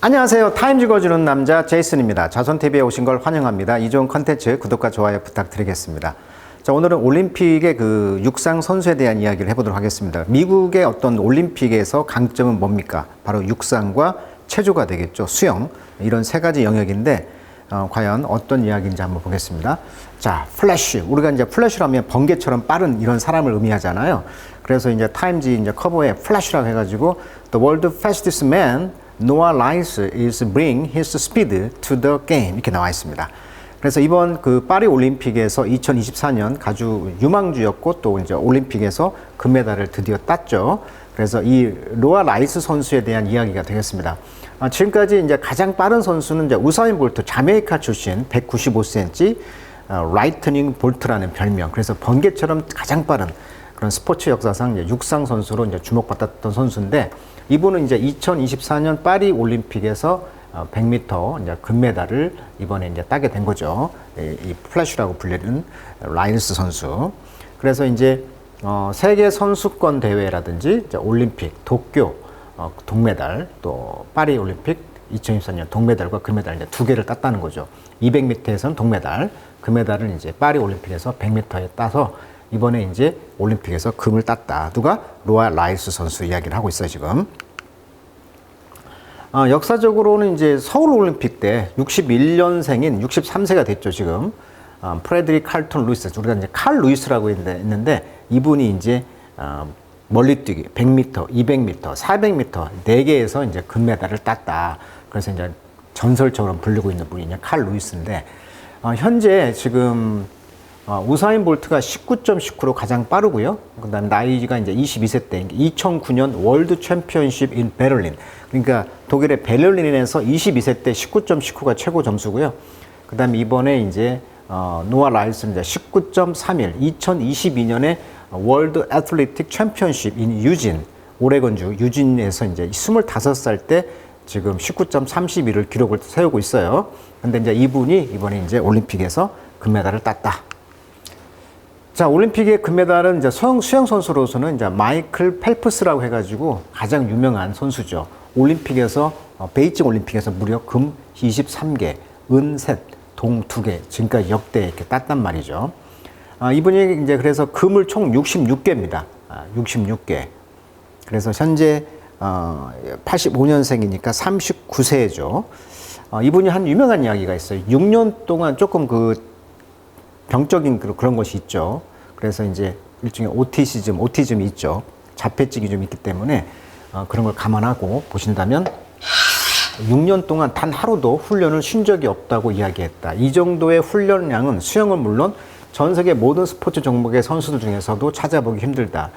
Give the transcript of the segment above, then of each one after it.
안녕하세요. 타임즈 읽어주는 남자 제이슨입니다. 자손TV에 오신 걸 환영합니다. 이 좋은 컨텐츠 구독과 좋아요 부탁드리겠습니다. 자, 오늘은 올림픽의 그 육상 선수에 대한 이야기를 해보도록 하겠습니다. 미국의 어떤 올림픽에서 강점은 뭡니까? 바로 육상과 체조가 되겠죠. 수영. 이런 세 가지 영역인데 과연 어떤 이야기인지 한번 보겠습니다. 자, 플래시. 우리가 이제 플래시라면 번개처럼 빠른 이런 사람을 의미하잖아요. 그래서 이제 타임즈 이제 커버에 플래시라고 해가지고 The world fastest man Noah Lyles is bring his speed to the game 이렇게 나와 있습니다. 그래서 이번 그 파리 올림픽에서 2024년 아주 유망주였고 또 이제 올림픽에서 금메달을 드디어 땄죠. 그래서 이 노아 라이스 선수에 대한 이야기가 되겠습니다. 지금까지 이제 가장 빠른 선수는 이제 우사인 볼트, 자메이카 출신 195cm 라이트닝 볼트라는 별명. 그래서 번개처럼 가장 빠른 그런 스포츠 역사상 이제 육상 선수로 이제 주목받았던 선수인데 이분은 이제 2024년 파리 올림픽에서 100m 이제 금메달을 이번에 이제 따게 된 거죠. 이 플래시라고 불리는 라이스 선수. 그래서 이제 세계 선수권 대회라든지 이제 올림픽, 도쿄 동메달, 또 파리 올림픽 2024년 동메달과 금메달 이제 두 개를 땄다는 거죠. 200m에서는 동메달, 금메달은 이제 파리 올림픽에서 100m에 따서 이번에 이제 올림픽에서 금을 땄다. 누가? 노아 라이스 선수 이야기를 하고 있어요, 지금. 역사적으로는 이제 서울 올림픽 때 61년생인 63세가 됐죠, 지금. 프레드릭 칼톤 루이스. 우리가 이제 칼 루이스라고 했는데 이분이 이제 멀리뛰기 100m, 200m, 400m 4개에서 이제 금메달을 땄다. 그래서 이제 전설처럼 불리고 있는 분이 칼 루이스인데 현재 지금 우사인 볼트가 19.19로 가장 빠르고요. 그 다음에 나이가 이제 22세 때 2009년 월드 챔피언십 인 베를린. 그러니까 독일의 베를린에서 22세 때 19.19가 최고 점수고요. 그 다음에 이번에 이제 노아 라일스는 이제 19.31. 2022년에 월드 애틀레틱 챔피언십 인 유진, 오레곤주 유진에서 이제 25살 때 지금 19.31을 기록을 세우고 있어요. 근데 이제 이분이 이번에 이제 올림픽에서 금메달을 땄다. 자, 올림픽의 금메달은 이제 수영 선수로서는 이제 마이클 펠프스라고 해가지고 가장 유명한 선수죠. 올림픽에서 베이징 올림픽에서 무려 금 23개, 은 3, 동 2개, 지금까지 역대 이렇게 땄단 말이죠. 이분이 이제 그래서 금을 총 66개입니다. 66개. 그래서 현재 85년생이니까 39세죠. 이분이 한 유명한 이야기가 있어요. 6년 동안 조금 그 병적인 그런 것이 있죠. 그래서 이제 일종의 오티즘이 있죠. 자폐증이 좀 있기 때문에 그런 걸 감안하고 보신다면 6년 동안 단 하루도 훈련을 쉰 적이 없다고 이야기했다. 이 정도의 훈련량은 수영은 물론 전 세계 모든 스포츠 종목의 선수들 중에서도 찾아보기 힘들다.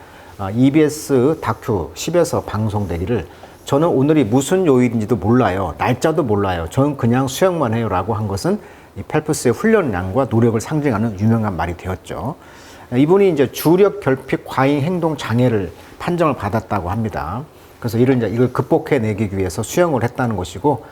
EBS 다큐 10에서 방송되기를 저는 오늘이 무슨 요일인지도 몰라요. 날짜도 몰라요. 저는 그냥 수영만 해요. 라고 한 것은 이 펠프스의 훈련량과 노력을 상징하는 유명한 말이 되었죠. 이분이 이제 주력 결핍 과잉 행동 장애를 판정을 받았다고 합니다. 그래서 이걸 극복해내기 위해서 수영을 했다는 것이고,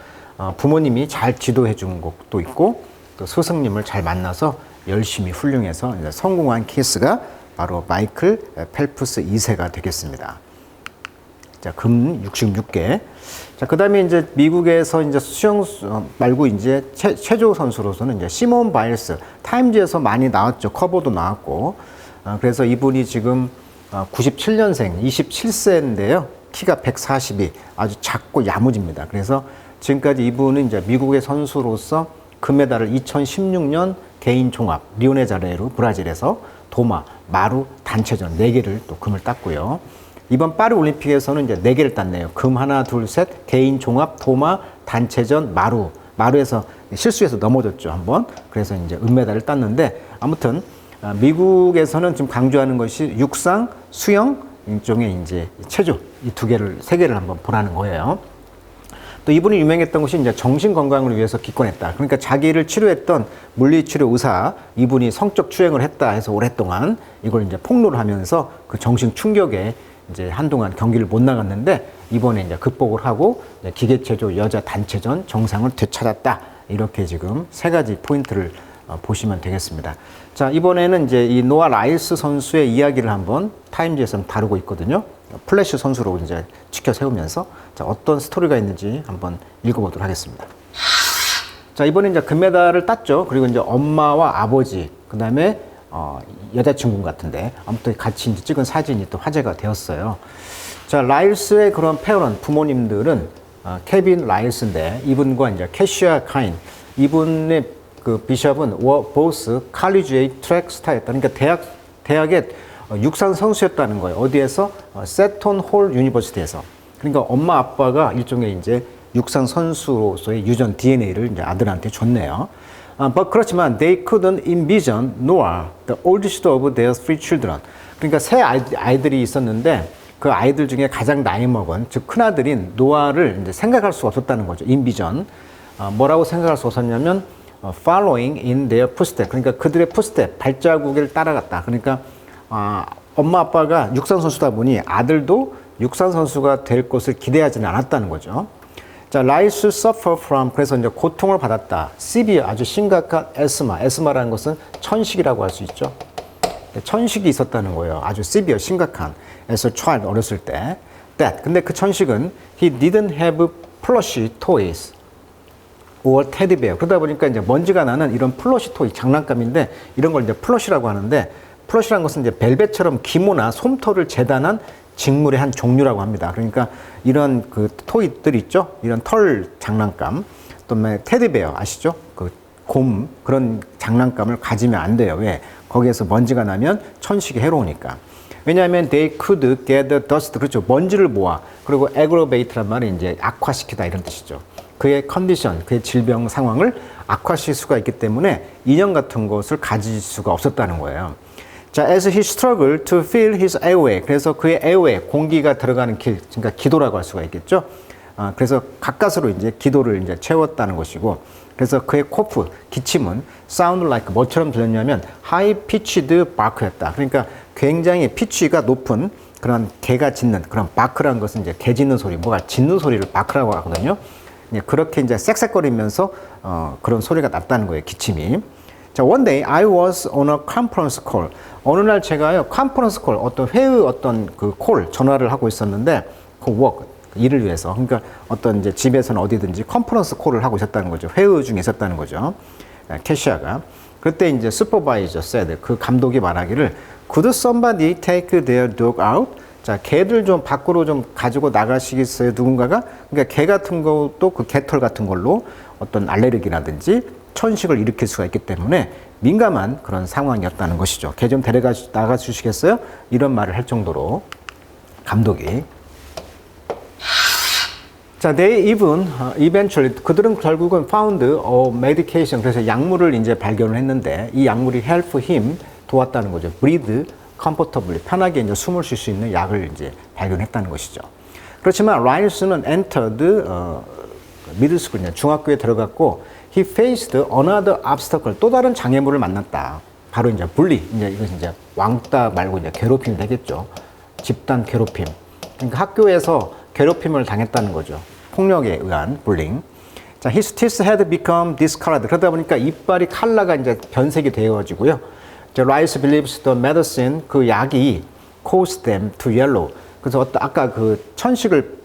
부모님이 잘 지도해 준 것도 있고, 또 스승님을 잘 만나서 열심히 훌륭해서 이제 성공한 케이스가 바로 마이클 펠프스 2세가 되겠습니다. 자, 금 66개. 자, 그 다음에 이제 미국에서 이제 수영 말고 이제 체조 선수로서는 이제 시몬 바일스, 타임즈에서 많이 나왔죠. 커버도 나왔고. 그래서 이분이 지금 97년생, 27세인데요. 키가 142, 아주 작고 야무집니다. 그래서 지금까지 이분은 이제 미국의 선수로서 금메달을 2016년 개인 종합, 리오네자네이루 브라질에서 도마, 마루, 단체전 4개를 또 금을 땄고요. 이번 파리 올림픽에서는 이제 4개를 땄네요. 금 하나, 둘, 셋, 개인 종합, 도마, 단체전, 마루. 마루에서 실수해서 넘어졌죠, 한번. 그래서 이제 은메달을 땄는데, 아무튼, 미국에서는 지금 강조하는 것이 육상, 수영, 일종의 이제 체조, 이 3개를 한번 보라는 거예요. 또 이분이 유명했던 것이 이제 정신 건강을 위해서 기권했다. 그러니까 자기를 치료했던 물리치료 의사, 이분이 성적 추행을 했다 해서 오랫동안 이걸 이제 폭로를 하면서 그 정신 충격에 이제 한동안 경기를 못 나갔는데 이번에 이제 극복을 하고 이제 기계체조 여자 단체전 정상을 되찾았다. 이렇게 지금 3가지 포인트를 보시면 되겠습니다. 자, 이번에는 이제 이 노아 라일스 선수의 이야기를 한번 타임즈에서 다루고 있거든요. 플래시 선수로 이제 지켜 세우면서 자, 어떤 스토리가 있는지 한번 읽어보도록 하겠습니다. 자, 이번에 이제 금메달을 땄죠. 그리고 이제 엄마와 아버지, 그 다음에 여자친구 같은데 아무튼 같이 이제 찍은 사진이 또 화제가 되었어요. 자, 라일스의 그런 페어런 부모님들은 케빈 라일스인데 이분과 이제 캐시아 카인, 이분의 그 비숍은 보스 칼리지에이트 트랙 스타였다. 그러니까 대학의 육상 선수였다는 거예요. 어디에서? 세톤 홀 유니버시티에서. 그러니까 엄마 아빠가 일종의 이제 육상 선수로서의 유전 DNA를 이제 아들한테 줬네요. 그렇지만 they couldn't envision Noah, the oldest of their three children. 그러니까 세 아이들이 있었는데 그 아이들 중에 가장 나이 먹은 즉 큰아들인 노아를 이제 생각할 수 없었다는 거죠. envision. 뭐라고 생각할 수 없었냐면 following in their footsteps. 그러니까 그들의 footstep, 발자국을 따라갔다. 그러니까 엄마 아빠가 육상 선수다 보니 아들도 육상 선수가 될 것을 기대하지는 않았다는 거죠. 자, 라이스 suffer from, 그래서 이제 고통을 받았다. severe, 아주 심각한 에스마라는 것은 천식이라고 할 수 있죠. 천식이 있었다는 거예요. 아주 severe, 심각한. as a child, 어렸을 때. 근데 그 천식은 he didn't have plush toys or teddy bear. 그러다 보니까 이제 먼지가 나는 이런 플러시 토이, 장난감인데 이런 걸 이제 플러시라고 하는데 플러시라는 것은 이제 벨벳처럼 기모나 솜털을 재단한 직물의 한 종류라고 합니다. 그러니까 이런 그 토이들 있죠? 이런 털 장난감, 또 테디베어 아시죠? 그 곰 그런 장난감을 가지면 안 돼요. 왜? 거기에서 먼지가 나면 천식이 해로우니까. 왜냐하면 they could gather dust, 그렇죠? 먼지를 모아. 그리고 aggravate란 말이 이제 악화시키다 이런 뜻이죠. 그의 컨디션, 그의 질병 상황을 악화시킬 수가 있기 때문에 인형 같은 것을 가질 수가 없었다는 거예요. 자, as he struggled to fill his airway, 그래서 그의 airway, 공기가 들어가는 길, 그러니까 기도라고 할 수가 있겠죠. 그래서 가까스로 이제 기도를 이제 채웠다는 것이고, 그래서 그의 코프, 기침은 sound like 뭐처럼 들렸냐면 high pitched bark였다. 그러니까 굉장히 피치가 높은 그런 개가 짖는 그런 바크라는 것은 이제 개 짖는 소리, 뭐가 짖는 소리를 바크라고 하거든요. 그렇게 이제 쌕쌕거리면서 그런 소리가 났다는 거예요, 기침이. 자, one day I was on a conference call. 어느 날 제가요, 컨퍼런스 콜, 어떤 회의 어떤 그 콜, 전화를 하고 있었는데, 그 워크, 일을 위해서. 그러니까 어떤 이제 집에서는 어디든지 컨퍼런스 콜을 하고 있었다는 거죠. 회의 중에 있었다는 거죠. 캐시아가. 그때 이제 슈퍼바이저 said, 그 감독이 말하기를, could somebody take their dog out? 자, 개들 좀 밖으로 좀 가지고 나가시겠어요, 누군가가? 그러니까 개 같은 것도 그 개털 같은 걸로 어떤 알레르기라든지 천식을 일으킬 수가 있기 때문에 민감한 그런 상황이었다는 것이죠. 개 좀 데려가 나가 주시겠어요? 이런 말을 할 정도로 감독이. 자, they even eventually 그들은 결국은 found a medication, 그래서 약물을 이제 발견을 했는데 이 약물이 help him, 도왔다는 거죠. breathe comfortably, 편하게 이제 숨을 쉴 수 있는 약을 이제 발견했다는 것이죠. 그렇지만 라일스는 entered middle school, 중학교에 들어갔고 he faced another obstacle, 또 다른 장애물을 만났다. 바로 이제 bully, 이제 이것은 이제 왕따 말고 이제 괴롭힘이 되겠죠. 집단 괴롭힘. 그러니까 학교에서 괴롭힘을 당했다는 거죠. 폭력에 의한 bullying. 자, his teeth had become discolored. 그러다 보니까 이빨이 칼라가 이제 변색이 되어지고요. Rice believes the medicine, 그 약이 caused them to yellow. 그래서 아까 그 천식을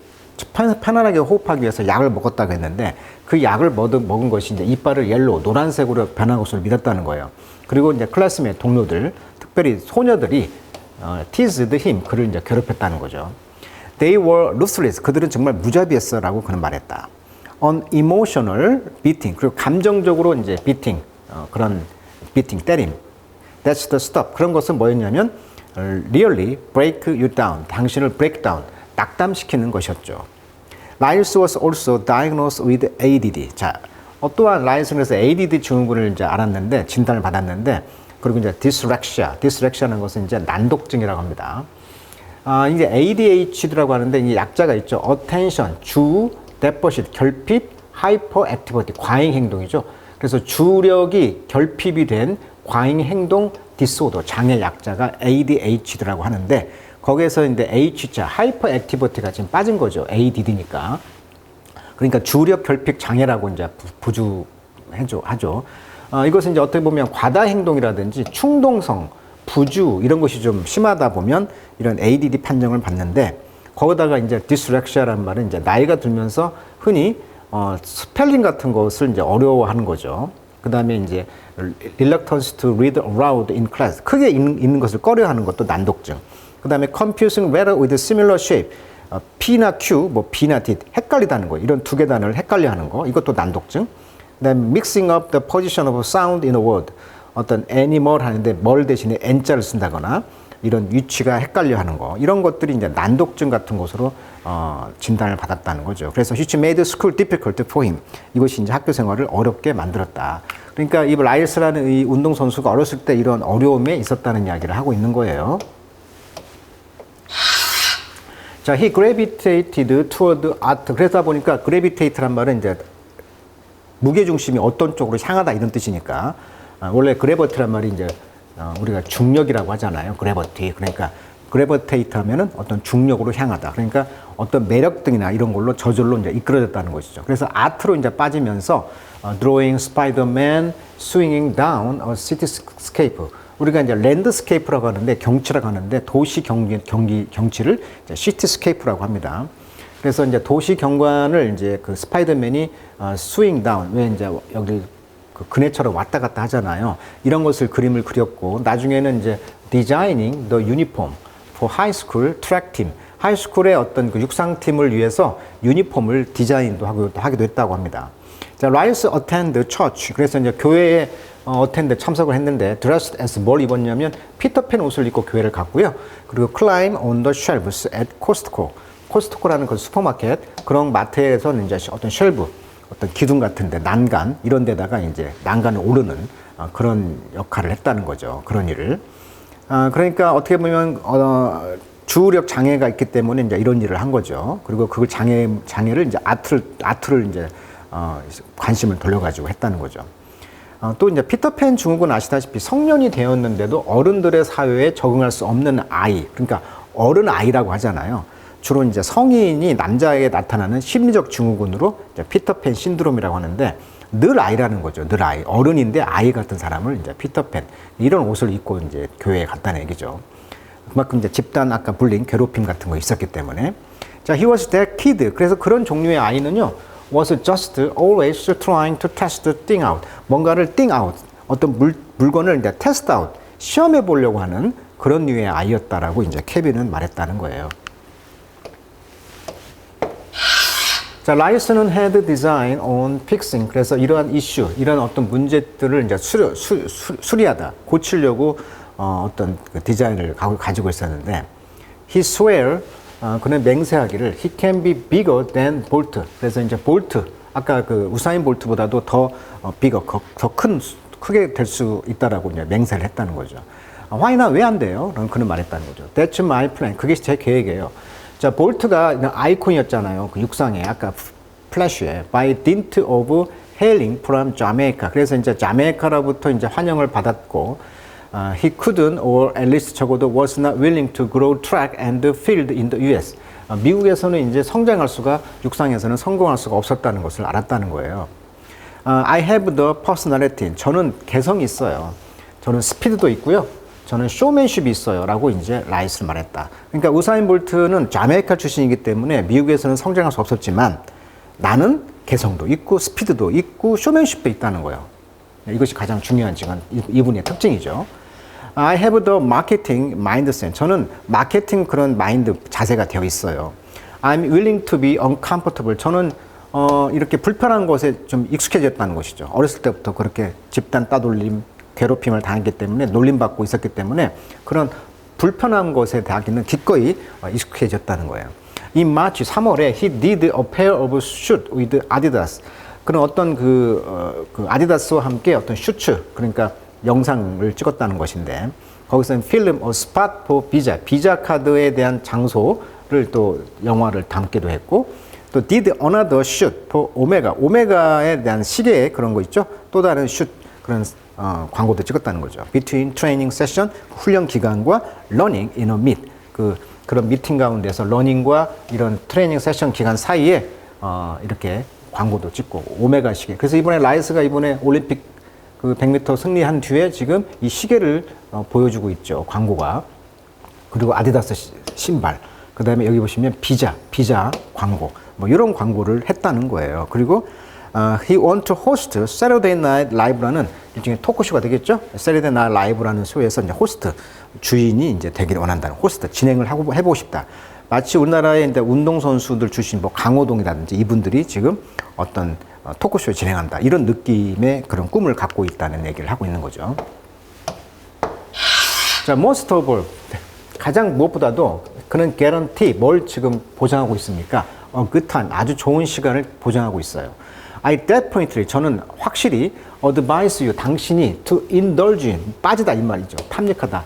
편안하게 호흡하기 위해서 약을 먹었다고 했는데 그 약을 먹은 것이 이제 이빨을 옐로우, 노란색으로 변한 것을 믿었다는 거예요. 그리고 이제 클래스메이트 동료들, 특별히 소녀들이 teased him, 그를 이제 괴롭혔다는 거죠. They were ruthless, 그들은 정말 무자비했어라고 그는 말했다. On emotional beating, 그리고 감정적으로 이제 beating, 그런 beating, 때림. That's the stuff. 그런 것은 뭐였냐면 really break you down, 당신을 break down, 낙담시키는 것이었죠. 라일스 was also diagnosed with ADD. 자, 또한 라일스는 그래서 ADD 증후군을 이제 알았는데, 진단을 받았는데, 그리고 이제 dyslexia는 것은 이제 난독증이라고 합니다. 이제 ADHD라고 하는데 이 약자가 있죠. attention, 주, deficit, 결핍, hyperactivity, 과잉 행동이죠. 그래서 주력이 결핍이 된 과잉 행동 디소더, 장애 약자가 ADHD라고 하는데 거기에서 이제 H자, 하이퍼 액티비티가 지금 빠진 거죠. ADD니까. 그러니까 주력 결핍 장애라고 이제 하죠. 이것은 이제 어떻게 보면 과다 행동이라든지 충동성, 부주 이런 것이 좀 심하다 보면 이런 ADD 판정을 받는데 거기다가 이제 dyslexia라는 말은 이제 나이가 들면서 흔히 스펠링 같은 것을 이제 어려워하는 거죠. 그 다음에 이제 reluctance to read aloud in class. 크게 읽는 것을 꺼려하는 것도 난독증. 그 다음에 confusing letter with similar shape. P나 Q, 뭐 B나 D 헷갈리다는 거. 이런 두 개 단어를 헷갈려하는 거. 이것도 난독증. 그 다음에 mixing up the position of sound in a word. 어떤 animal 하는데 뭘 대신에 N자를 쓴다거나 이런 위치가 헷갈려하는 거. 이런 것들이 이제 난독증 같은 것으로 진단을 받았다는 거죠. 그래서 which made school difficult for him. 이것이 이제 학교 생활을 어렵게 만들었다. 그러니까 이 라일스라는 이 운동선수가 어렸을 때 이런 어려움에 있었다는 이야기를 하고 있는 거예요. 자, he gravitated toward art. 그러다 보니까 gravitate란 말은 이제 무게중심이 어떤 쪽으로 향하다 이런 뜻이니까 원래 gravity란 말이 이제 우리가 중력이라고 하잖아요. gravity. 그러니까 gravitate 하면은 어떤 중력으로 향하다. 그러니까 어떤 매력 등이나 이런 걸로 저절로 이제 이끌어졌다는 것이죠. 그래서 아트로 이제 빠지면서 drawing Spider-Man swinging down a cityscape. 우리가 이제 랜드스케이프라고 하는데 경치라고 하는데 도시 경치를 이제 시티스케이프라고 합니다. 그래서 이제 도시 경관을 이제 그 스파이더맨이 스윙 다운 왜 이제 여기 그 그네처럼 왔다 갔다 하잖아요. 이런 것을 그림을 그렸고 나중에는 이제 designing the uniform for high school track team. 하이스쿨의 어떤 그 육상팀을 위해서 유니폼을 디자인도 하기도 했다고 합니다. 자, 라이스 attend church. 그래서 이제 교회에 attend 참석을 했는데 dressed as 뭘 입었냐면 피터팬 옷을 입고 교회를 갔고요. 그리고 climb on the shelves at Costco. 코스트코라는 그 슈퍼마켓 그런 마트에서는 이제 어떤 쉘브, 어떤 기둥 같은데 난간 이런 데다가 이제 난간을 오르는 그런 역할을 했다는 거죠. 그런 일을. 그러니까 어떻게 보면 주우력 장애가 있기 때문에 이제 이런 일을 한 거죠. 그리고 그 장애를 이제 아트를 이제 관심을 돌려가지고 했다는 거죠. 또 이제 피터팬 증후군 아시다시피 성년이 되었는데도 어른들의 사회에 적응할 수 없는 아이, 그러니까 어른 아이라고 하잖아요. 주로 이제 성인이 남자에게 나타나는 심리적 증후군으로 이제 피터팬 신드롬이라고 하는데 늘 아이라는 거죠. 늘 아이. 어른인데 아이 같은 사람을 이제 피터팬. 이런 옷을 입고 이제 교회에 갔다는 얘기죠. 그만큼 이제 집단 아까 불린 괴롭힘 같은 거 있었기 때문에. 자, he was that kid. 그래서 그런 종류의 아이는요, was just always trying to test the thing out. 뭔가를 thing out. 어떤 물건을 이제 test out. 시험해 보려고 하는 그런 류의 아이였다라고 이제 케빈은 말했다는 거예요. 자, 라이스는 had design on fixing. 그래서 이러한 이슈, 이런 어떤 문제들을 이제 수리하다, 고치려고 어떤 그 디자인을 가지고 있었는데, he swear, 그는 맹세하기를 he can be bigger than Bolt. 그래서 이제 볼트, 아까 그 우사인 볼트보다도 더 bigger, 더 크게 될 수 있다라고 이제 맹세를 했다는 거죠. why not? 왜 안 돼요? 그는 말했다는 거죠. That's my plan. 그게 제 계획이에요. 자, 볼트가 아이콘이었잖아요. 그 육상에 아까 플래시에 by dint of hailing from Jamaica. 그래서 이제 자메이카로부터 이제 환영을 받았고, he couldn't or at least 적어도 was not willing to grow track and field in the U.S. 미국에서는 이제 성장할 수가 육상에서는 성공할 수가 없었다는 것을 알았다는 거예요. I have the personality. 저는 개성이 있어요. 저는 스피드도 있고요. 저는 쇼맨십이 있어요. 라고 이제 라이스를 말했다. 그러니까 우사인 볼트는 자메이카 출신이기 때문에 미국에서는 성장할 수 없었지만 나는 개성도 있고 스피드도 있고 쇼맨십도 있다는 거예요. 이것이 가장 중요한 지금 이분의 특징이죠. I have the marketing mindset. 저는 마케팅 그런 마인드 자세가 되어 있어요. I'm willing to be uncomfortable. 저는 이렇게 불편한 것에 좀 익숙해졌다는 것이죠. 어렸을 때부터 그렇게 집단 따돌림, 괴롭힘을 당했기 때문에 놀림받고 있었기 때문에 그런 불편한 것에 대하기는 기꺼이 익숙해졌다는 거예요. In March 3월에 he did a pair of shoes with Adidas. 그런 어떤 그 아디다스와 함께 어떤 슈츠, 그러니까 영상을 찍었다는 것인데 거기서는 film a spot for visa, 비자 카드에 대한 장소를 또 영화를 담기도 했고 또 did another shoot for 오메가, 오메가에 대한 시계 그런 거 있죠. 또 다른 슛 그런 광고도 찍었다는 거죠. Between training session, 훈련 기간과 learning in a meet, 그런 미팅 가운데서 러닝과 이런 트레이닝 세션 기간 사이에 이렇게 광고도 찍고 오메가 시계. 그래서 이번에 라이스가 이번에 올림픽 그 100m 승리한 뒤에 지금 이 시계를 보여주고 있죠. 광고가. 그리고 아디다스 신발. 그 다음에 여기 보시면 비자 광고. 뭐 이런 광고를 했다는 거예요. 그리고 he want to host Saturday Night Live라는 일종의 토크쇼가 되겠죠. Saturday Night Live라는 쇼에서 이제 호스트 주인이 이제 되기를 원한다는 호스트 진행을 하고 해보고 싶다. 마치 우리나라의 이제 운동선수들 출신 뭐 강호동이라든지 이분들이 지금 어떤 토크쇼를 진행한다. 이런 느낌의 그런 꿈을 갖고 있다는 얘기를 하고 있는 거죠. 자, most of all. 가장 무엇보다도 그는 guarantee 뭘 지금 보장하고 있습니까? good time, 아주 좋은 시간을 보장하고 있어요. I definitely, 저는 확실히 advise you, 당신이 to indulge in, 빠지다 이 말이죠. 탐닉하다.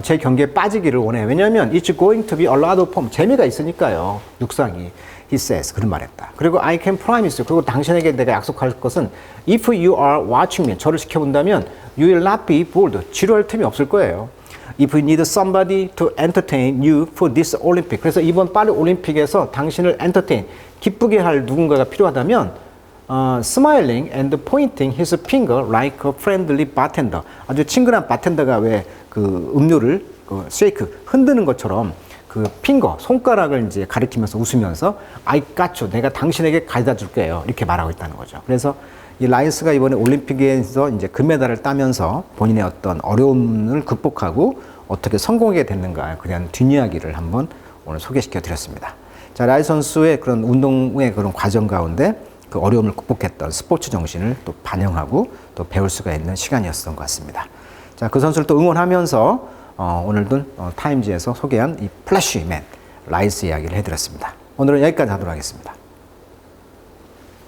제 경기에 빠지기를 원해요. 왜냐하면 it's going to be a lot of fun, 재미가 있으니까요. 육상이. He says, 그런 말했다. 그리고 I can promise you, 그리고 당신에게 내가 약속할 것은 if you are watching me, 저를 지켜본다면 you will not be bored, 지루할 틈이 없을 거예요. If you need somebody to entertain you for this Olympic, 그래서 이번 파리 올림픽에서 당신을 entertain, 기쁘게 할 누군가가 필요하다면 smiling and pointing his finger like a friendly bartender, 아주 친근한 바텐더가 왜 그 음료를 쉐이크 흔드는 것처럼 그 핑거 손가락을 이제 가리키면서 웃으면서 I got you, 내가 당신에게 가져다 줄게요, 이렇게 말하고 있다는 거죠. 그래서 이 라이스가 이번에 올림픽에서 이제 금메달을 따면서 본인의 어떤 어려움을 극복하고 어떻게 성공하게 됐는가, 그냥 뒷이야기를 한번 오늘 소개시켜 드렸습니다. 자, 라이스 선수의 그런 운동의 그런 과정 가운데 그 어려움을 극복했던 스포츠 정신을 또 반영하고 또 배울 수가 있는 시간이었던 것 같습니다. 자, 그 선수를 또 응원하면서 오늘도 타임지에서 소개한 이 플래시맨 라이스 이야기를 해드렸습니다. 오늘은 여기까지 하도록 하겠습니다.